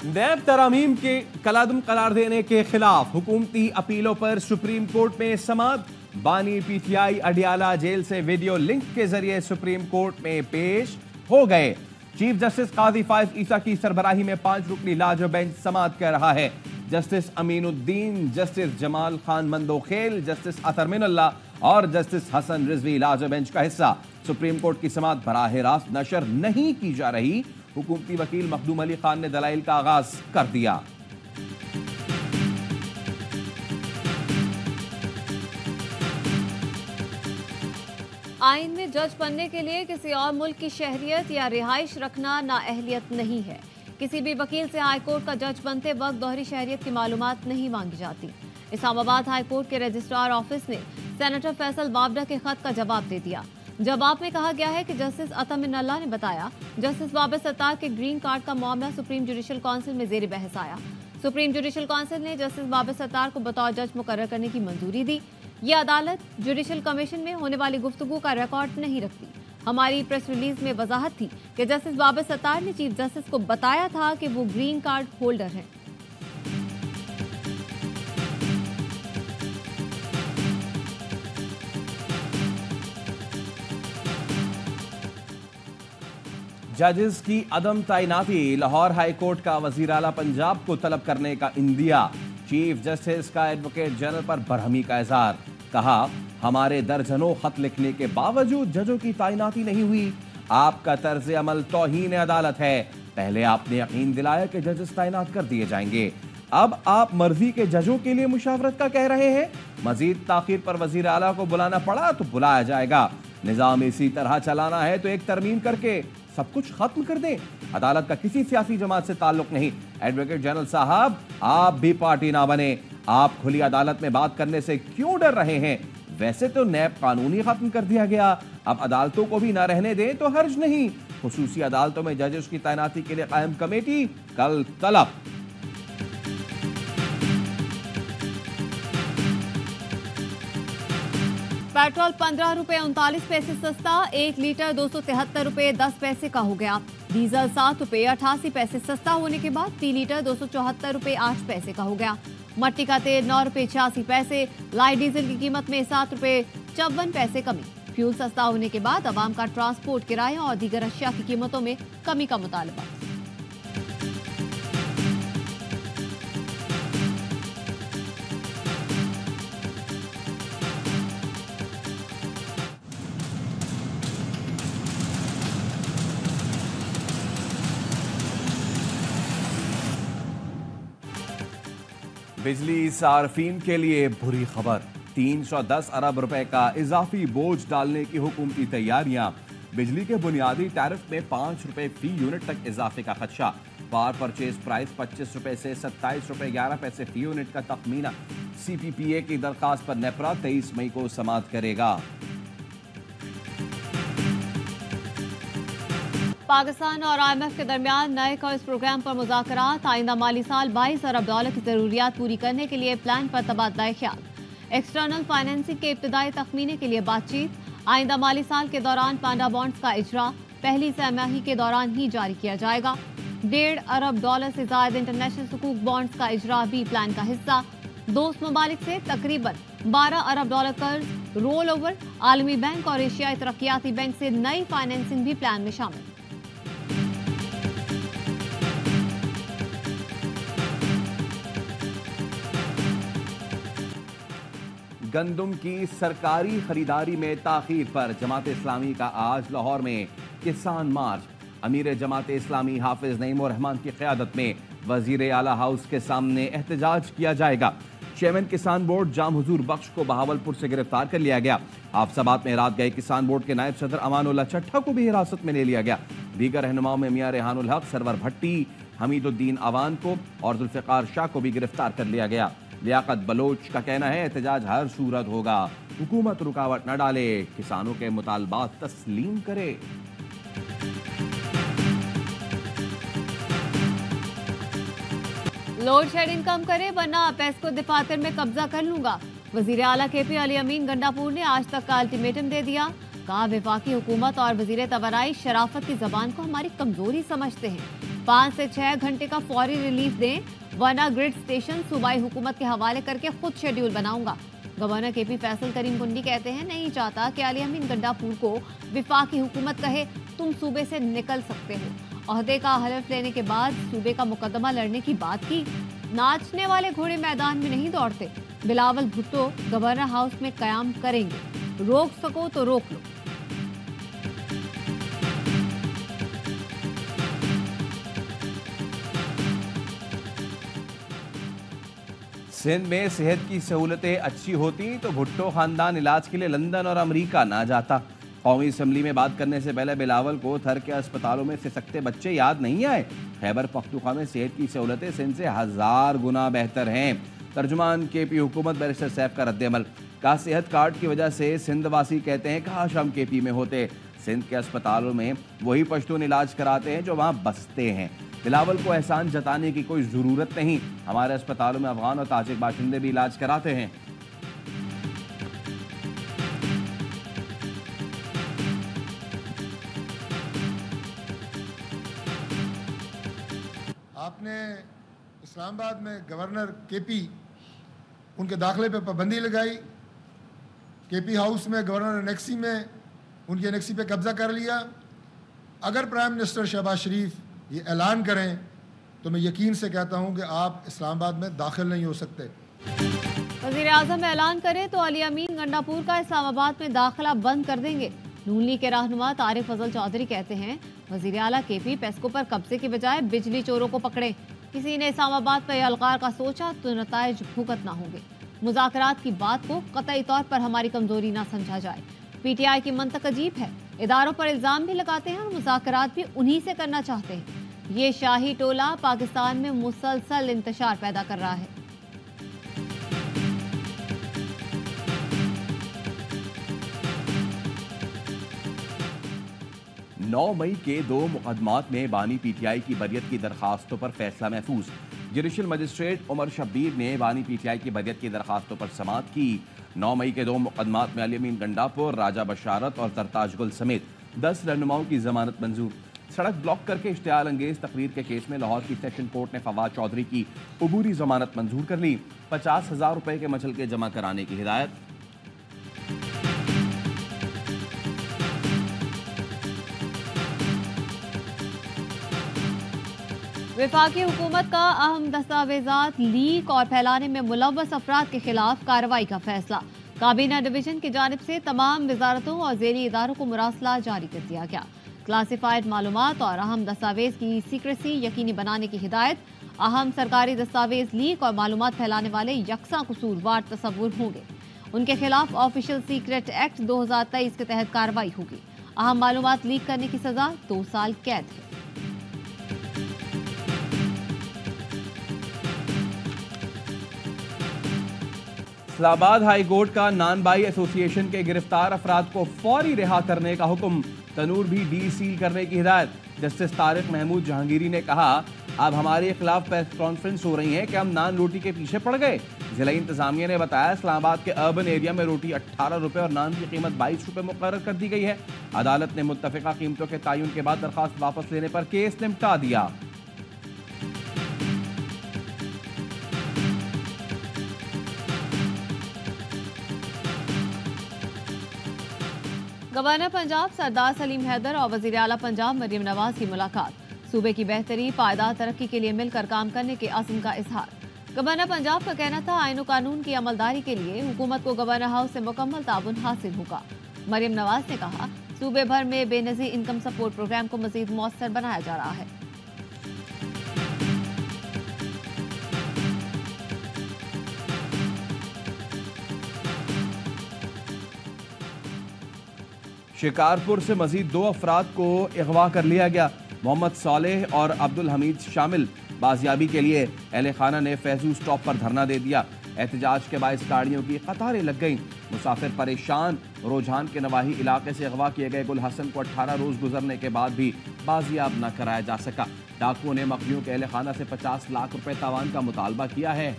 नैब तरामीम के कलादम करार देने के खिलाफ हुकूमती अपीलों पर सुप्रीम कोर्ट में समाअत। बानी पीटीआई अडियाला जेल से वीडियो लिंक के जरिए सुप्रीम कोर्ट में पेश हो गए। चीफ जस्टिस काजी फाइज ईसा की सरबराही में 5 रुकनी लाजो बेंच समाअत कर रहा है। Justice Aminuddin, justice Jamal Khan Mandokhel, justice Athar Minallah और जस्टिस हसन रिजवी लाजो बेंच का हिस्सा। सुप्रीम कोर्ट की समाअत बराह रास्त नशर नहीं की जा रही। हुकूमती वकील मखदूम अली खान ने दलाइल का आगाज कर दिया। आइन में जज बनने के लिए किसी और मुल्क की शहरियत या रिहाइश रखना नाअहलियत नहीं है। किसी भी वकील से हाईकोर्ट का जज बनते वक्त दोहरी शहरियत की मालूमात नहीं मांगी जाती। इस्लामाबाद हाईकोर्ट के रजिस्ट्रार ऑफिस ने सेनेटर फैसल वावडा के खत का जवाब दे दिया। जवाब में कहा गया है कि जस्टिस अता मिनल्ला ने बताया, जस्टिस बाबर सत्तार के ग्रीन कार्ड का मामला सुप्रीम जुडिशल काउंसिल में जेर बहस आया। सुप्रीम जुडिशल काउंसिल ने जस्टिस बाबर सत्तार को बतौर जज मुकर्रर करने की मंजूरी दी। ये अदालत जुडिशल कमीशन में होने वाली गुफ्तगू का रिकॉर्ड नहीं रखती। हमारी प्रेस रिलीज में वजाहत थी कि जस्टिस बाबर सत्तार ने चीफ जस्टिस को बताया था कि वो ग्रीन कार्ड होल्डर हैं। जजेस की अदम तैनाती, लाहौर हाई कोर्ट का वजीर आला पंजाब को तलब करने का इंदिया। चीफ जस्टिस का एडवोकेट जनरल पर बरहमी का इजहार। कहा, हमारे दर्जनों खत लिखने के बावजूद जजों की तैनाती नहीं हुई। आपका तर्ज अमल तौहीन अदालत है। पहले आपने यकीन दिलाया कि जजेस तैनात कर दिए जाएंगे, अब आप मर्जी के जजों के लिए मुशावरत का कह रहे हैं। मजीद ताखीर पर वजीर आला को बुलाना पड़ा तो बुलाया जाएगा। निजाम इसी तरह चलाना है तो एक तरमीम करके सब कुछ खत्म कर दें। अदालत का किसी सियासी जमात से ताल्लुक नहीं। एडवोकेट जनरल साहब, आप भी पार्टी ना बने। आप खुली अदालत में बात करने से क्यों डर रहे हैं? वैसे तो नैब कानून ही खत्म कर दिया गया, अब अदालतों को भी ना रहने दें तो हर्ज नहीं। खुसूसी अदालतों में जजेस की तैनाती के लिए कायम कमेटी कल तलब। पेट्रोल 15 रुपए 39 पैसे सस्ता, 1 लीटर 273 रुपए 10 पैसे का हो गया। डीजल 7 रुपए 88 पैसे सस्ता होने के बाद 3 लीटर 274 रुपए 8 पैसे का हो गया। मट्टी का तेल 9 रुपए 86 पैसे, लाइट डीजल की कीमत में 7 रुपए 54 पैसे कमी। फ्यूल सस्ता होने के बाद आवाम का ट्रांसपोर्ट किराया और दीगर अशिया की कीमतों में कमी का मुतालबा। बिजली सार्फिन के लिए बुरी खबर, 310 अरब रुपए का इजाफी बोझ डालने की हुकूमती तैयारियां। बिजली के बुनियादी टैरिफ में 5 रुपए फी यूनिट तक इजाफे का खदशा। पावर परचेज प्राइस 25 रुपए से 27 रुपए 11 पैसे फी यूनिट का तखमीना। CPPA की दरखास्त पर नेपरा 23 मई को समाअत करेगा। पाकिस्तान और IMF के दरमियान नए कर्ज प्रोग्राम पर मुज़ाकरात। आइंदा माली साल 22 अरब डॉलर की जरूरियात पूरी करने के लिए प्लान पर तबादला ख्याल। एक्सटर्नल फाइनेंसिंग के इब्तदाई तखमीने के लिए बातचीत। आइंदा माली साल के दौरान पांडा बॉन्ड्स का इजरा पहली तिमाही के दौरान ही जारी किया जाएगा। 1.5 अरब डॉलर से ज्यादा इंटरनेशनल सुकूक बॉन्ड्स का इजरा भी प्लान का हिस्सा। दोस्त ममालिक से तकरीबन 12 अरब डॉलर कर्ज रोल ओवर। आलमी बैंक और एशियाई तरक्याती बैंक से नई फाइनेंसिंग भी प्लान में शामिल। गंदुम की सरकारी खरीदारी में ताखीर पर जमात इस्लामी का आज लाहौर में किसान मार्च। अमीर जमात इस्लामी हाफिज नईमुर रहमान की क़यादत में वजीर आला हाउस के सामने एहतजाज किया जाएगा। चेयरमैन किसान बोर्ड जाम हुजूर बख्श को बहावलपुर से गिरफ्तार कर लिया गया। हाफसाबाद में रात गए किसान बोर्ड के नायब सदर अमानुल्लाह चट्ठा को भी हिरासत में ले लिया गया। दीगर रहनुमाओं में मियां रेहानुल हक, सरवर भट्टी, हमीदुद्दीन अवान को और जुल्फ़िकार शाह को भी गिरफ्तार कर लिया गया। लियाकत बलोच का कहना है, एहतजाज हर सूरत होगा, हुकूमत रुकावट न डाले, किसानों के मुतालबात तस्लीम करे। लोड शेडिंग कम करे वरना पेस्को दफातर में कब्जा कर लूंगा। वजीर आला KP अली अमीन गंडापुर ने आज तक का अल्टीमेटम दे दिया। कहा, वफाकी हुकूमत और वजीर तवानाई शराफत की जबान को हमारी कमजोरी समझते हैं। 5 से 6 घंटे का फौरी रिलीफ दें, वरना ग्रिड स्टेशन सूबाई हुकूमत के हवाले करके खुद शेड्यूल बनाऊंगा। गवर्नर केपी फैसल करीम कुंडी कहते हैं, नहीं चाहता कि अली अमीन गंडापुर को वफाकी हुकूमत कहे तुम सूबे से निकल सकते हो। ओहदे का हलफ लेने के बाद सूबे का मुकदमा लड़ने की बात की। नाचने वाले घोड़े मैदान में नहीं दौड़ते। बिलावल भुट्टो गवर्नर हाउस में कयाम करेंगे, रोक सको तो रोक लो। सिंध में सेहत की सहूलतें अच्छी होती तो भुट्टो खानदान इलाज के लिए लंदन और अमेरिका ना जाता। कौमी असम्बली में बात करने से पहले बिलावल को थर के अस्पतालों में सिसकते बच्चे याद नहीं आए। खैबर पख्तूनख्वा में सेहत की सहूलतें सिंध से 1000 गुना बेहतर हैं। तर्जुमान केपी हुकूमत बैरिस्टर सैफ का रद्द-ए-अमल। कहा, सेहत कार्ड की वजह से सिंध वासी कहते हैं काश हम केपी में होते। सिंध के अस्पतालों में वही पश्तून इलाज कराते हैं जो वहाँ बसते हैं। बिलावल को एहसान जताने की कोई ज़रूरत नहीं, हमारे अस्पतालों में अफगान और ताजिक बाशिंदे भी इलाज कराते हैं। आपने इस्लामाबाद में गवर्नर केपी उनके दाखिले पे पाबंदी लगाई। केपी हाउस में गवर्नर एनेक्सी में उनकी एनेक्सी पे कब्जा कर लिया। अगर प्राइम मिनिस्टर शहबाज शरीफ ये ऐलान करें तो मैं यकीन से कहता हूं कि आप इस्लामाबाद में दाखिल नहीं हो सकते। वज़ीर आज़म ऐलान करे तो अली अमीन गंडापुर का इस्लामाबाद में दाखिला बंद कर देंगे। नून लीग के रहनुमा तारिक फजल चौधरी कहते हैं, वज़ीर आला केपी पेस्को पर कब्जे के बजाय बिजली चोरों को पकड़े। किसी ने इस्लामाबाद पर अलगार का सोचा तो नताइज भुगतना होंगे। मुज़ाकरात की बात को कतई तौर पर हमारी कमजोरी ना समझा जाए। पीटीआई की मंतक अजीब है, इदारों पर इल्जाम भी लगाते हैं और मुज़ाकरात भी उन्हीं से करना चाहते हैं। ये शाही टोला पाकिस्तान में मुसलसल इंतशार पैदा कर रहा है। नौ मई के 2 मुकदमात में बानी पीटीआई की बरियत की दरखास्तों पर फैसला महफूज। जुडिशल मजिस्ट्रेट उमर शब्बीर ने बानी पीटीआई की बरियत की दरखास्तों पर समाअत की। 9 मई के 2 मुकदमात में अली अमीन गंडापुर, राजा बशारत और सरताज गुल समेत 10 रहनुमाओं की जमानत मंजूर। सड़क ब्लॉक करके इश्तियाल अंगेज तकरीर के केस में लाहौर की सेशन कोर्ट ने फवाद चौधरी की अबूरी जमानत मंजूर कर ली। 50,000 रुपए के मचलके जमा कराने की हिदायत। वफाकी हुकूमत का अहम दस्तावेजात लीक और फैलाने में मुलव्वस अफराद के खिलाफ कार्रवाई का फैसला। काबीना डिवीजन की जानिब से तमाम वजारतों और ज़ेरी इदारों को मुरासला जारी कर दिया गया। क्लासिफाइड मालूमात और अहम दस्तावेज की सीक्रेसी यकीनी बनाने की हिदायत। अहम सरकारी दस्तावेज लीक और मालूमात फैलाने वाले यकसा कसूरवार तस्वुर होंगे। उनके खिलाफ ऑफिशियल सीक्रेट एक्ट 2023 के तहत कार्रवाई होगी। अहम मालूमात लीक करने की सजा 2 साल कैद है। इस्लामाबाद हाई कोर्ट का नान बाई एसोसिएशन के गिरफ्तार अफराद को फौरी रिहा करने का हुक्म। तनूर भी डी सील करने की हिदायत। जस्टिस तारिक महमूद जहांगीरी ने कहा, अब हमारे खिलाफ प्रेस कॉन्फ्रेंस हो रही है कि हम नान रोटी के पीछे पड़ गए। जिला इंतजामिया ने बताया, इस्लामाबाद के अर्बन एरिया में रोटी 18 रुपए और नान की कीमत 22 रुपए मुकर्रर कर दी गई है। अदालत ने मुत्तफिका कीमतों के तयन के बाद दरखास्त वापस लेने पर केस निपटा दिया। गवर्नर पंजाब सरदार सलीम हैदर और वजीर आला पंजाब मरियम नवाज की मुलाकात। सूबे की बेहतरी पायदार तरक्की के लिए मिलकर काम करने के अज़्म का इजहार। गवर्नर पंजाब का कहना था, आईन कानून की अमलदारी के लिए हुकूमत को गवर्नर हाउस से मुकम्मल ताउन हासिल होगा। मरियम नवाज ने कहा, सूबे भर में बेनज़ीर इनकम सपोर्ट प्रोग्राम को मजीद मौसर बनाया जा रहा है। शिकारपुर से मजीद 2 अफराद को अगवा कर लिया गया। मोहम्मद सालेह और अब्दुल हमीद शामिल। बाजियाबी के लिए अहले खाना ने फैजू स्टॉप पर धरना दे दिया। एहतजाज के बायस गाड़ियों की कतारें लग गईं। मुसाफिर परेशान। रोजान के नवाही इलाके से अगवा किए गए गुल हसन को 18 रोज गुजरने के बाद भी बाजियाब न कराया जा सका। डाकुओं ने मकलियों के अहले खाना से 50 लाख रुपए तावान का मुतालबा किया है।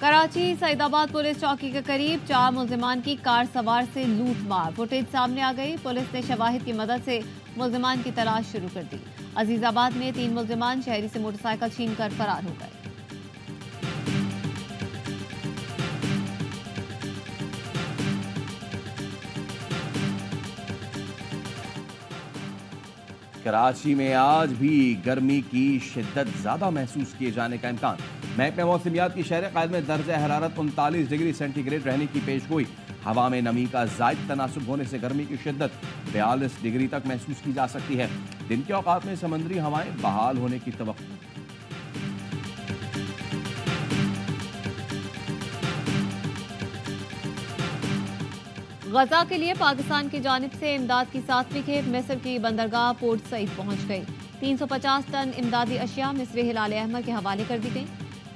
कराची सईदाबाद पुलिस चौकी के करीब 4 मुल्जिमान की कार सवार से लूटमार। फुटेज सामने आ गई। पुलिस ने शवाहिद की मदद से मुल्जिमान की तलाश शुरू कर दी। अजीजाबाद में 3 मुल्जिमान शहरी से मोटरसाइकिल छीनकर फरार हो गए। कराची में आज भी गर्मी की शिद्दत ज्यादा महसूस किए जाने का इम्कान। महकमे मौसमियात की शहर क़ायद में दर्जा हरारत 39 डिग्री सेंटीग्रेड रहने की पेशगोई। हवा में नमी का ज़ायद तनासुब होने से गर्मी की शिद्दत 42 डिग्री तक महसूस की जा सकती है। दिन के औकात में समुद्री हवाएं बहाल होने की तवक्को। गजा के लिए पाकिस्तान की जानिब से इमदाद की 7वीं खेप मिस्र की बंदरगाह पोर्ट सईद पहुंच गई। 350 टन इमदादी अशिया मिस्र हिलाल अहमद के हवाले कर दी गई।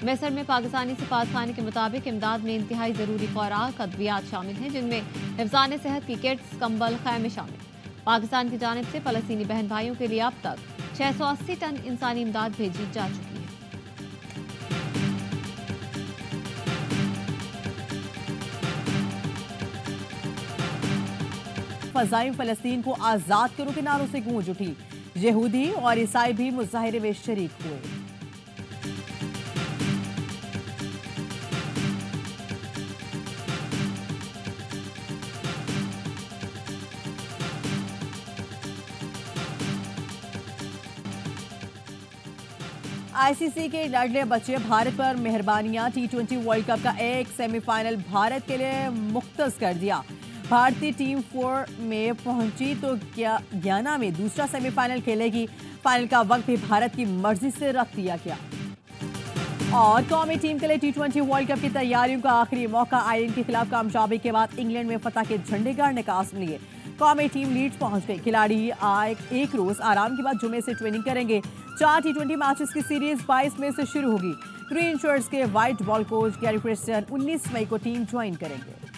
मिस्र में पाकिस्तानी सिफारतखाने के मुताबिक इमदाद में इंतहाई ज़रूरी खुराक अद्वियात शामिल हैं, जिनमें हिफ्ज़ान सेहत की किट्स, कंबल, खैमे शामिल। पाकिस्तान की जानिब से फ़लस्तीनी बहन भाइयों के लिए अब तक 680 टन इंसानी इमदाद भेजी जा चुकी है। फजाइम फ़लस्तीन को आज़ाद करो के नारों से गूंज उठी। यहूदी और ईसाई भी मुजाहिरे में शरीक हुए। आईसीसी के लाडले बच्चे भारत पर मेहरबानियां। T20 वर्ल्ड कप का एक सेमीफाइनल भारत के लिए मुख्तस कर दिया। भारतीय टीम 4 में पहुंची तो गयाना में दूसरा सेमीफाइनल खेलेगी। फाइनल का वक्त भी भारत की मर्जी से रख दिया गया। और कौमी टीम के लिए T20 वर्ल्ड कप की तैयारियों का आखिरी मौका। आयरलैंड के खिलाफ कामयाबी के बाद इंग्लैंड में फतह के झंडे गाड़ने का आज़म लिए। कौमी टीम लीड्स पहुंच गई। खिलाड़ी एक रोज आराम के बाद जुमे से ट्रेनिंग करेंगे। 4 T20 मैचेस की सीरीज 22 मई से शुरू होगी। ग्रीन शर्ट्स के white ball coach Gary Christian 19 मई को टीम ज्वाइन करेंगे।